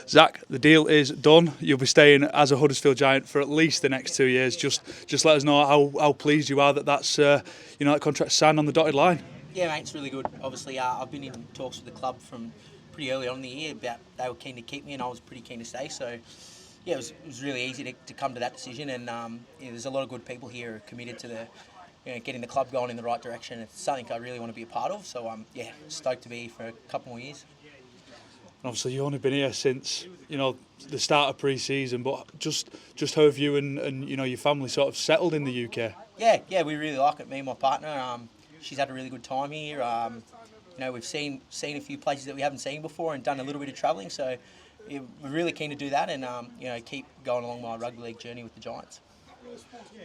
Zac, the deal is done. You'll be staying as a Huddersfield Giant for at least the next 2 years. Just let us know how pleased you are that's that contract's signed on the dotted line. Yeah, mate, it's really good. Obviously, I've been in talks with the club from pretty early on in the year about they were keen to keep me, and I was pretty keen to stay. So, yeah, it was really easy to come to that decision. And there's a lot of good people here who are committed to getting the club going in the right direction. It's something I really want to be a part of. So, stoked to be here for a couple more years. Obviously, you've only been here since the start of pre-season, but just how have you and your family sort of settled in the UK? Yeah, we really like it. Me and my partner, she's had a really good time here. We've seen a few places that we haven't seen before and done a little bit of travelling. So we're really keen to do that and keep going along my rugby league journey with the Giants.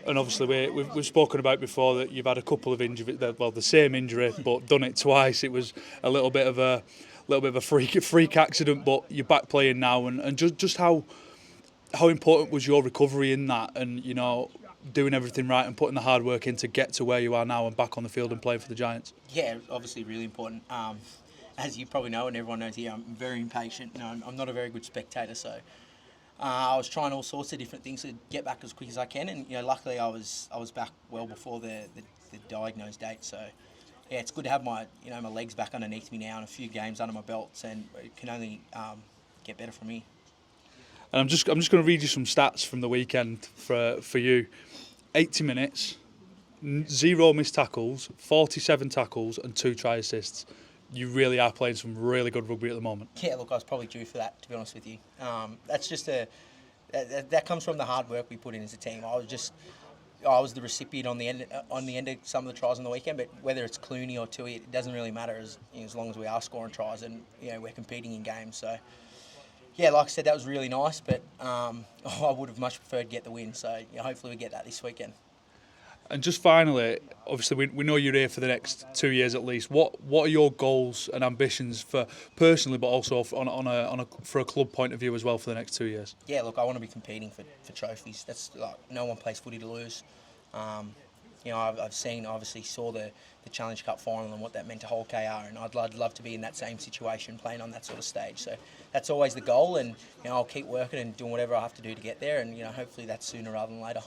And obviously, we've spoken about before that you've had a couple of injuries. Well, the same injury, but done it twice. It was a little bit of a freak accident, but you're back playing now. And just how important was your recovery in that, and doing everything right and putting the hard work in to get to where you are now and back on the field and playing for the Giants? Yeah, obviously really important. As you probably know, and everyone knows here, I'm very impatient. I'm not a very good spectator, so I was trying all sorts of different things to get back as quick as I can, and luckily I was back well before the diagnosed date. So yeah, it's good to have my my legs back underneath me now and a few games under my belts, and it can only get better from here. And I'm just going to read you some stats from the weekend for you. 80 minutes, 0 missed tackles, 47 tackles, and 2 try assists. You really are playing some really good rugby at the moment. Yeah, look, I was probably due for that, to be honest with you. That's just that comes from the hard work we put in as a team. I was the recipient on the end of some of the tries on the weekend, but whether it's Clooney or Tui, it doesn't really matter as long as we are scoring tries and we're competing in games. So yeah, like I said, that was really nice, but I would have much preferred to get the win. So hopefully we get that this weekend. And just finally, obviously we know you're here for the next 2 years at least. What are your goals and ambitions for personally, but also for a club point of view as well for the next 2 years? Yeah, look, I want to be competing for trophies. That's like no one plays footy to lose. I've saw the Challenge Cup final and what that meant to whole KR, and I'd love to be in that same situation, playing on that sort of stage. So that's always the goal, and I'll keep working and doing whatever I have to do to get there, and hopefully that's sooner rather than later.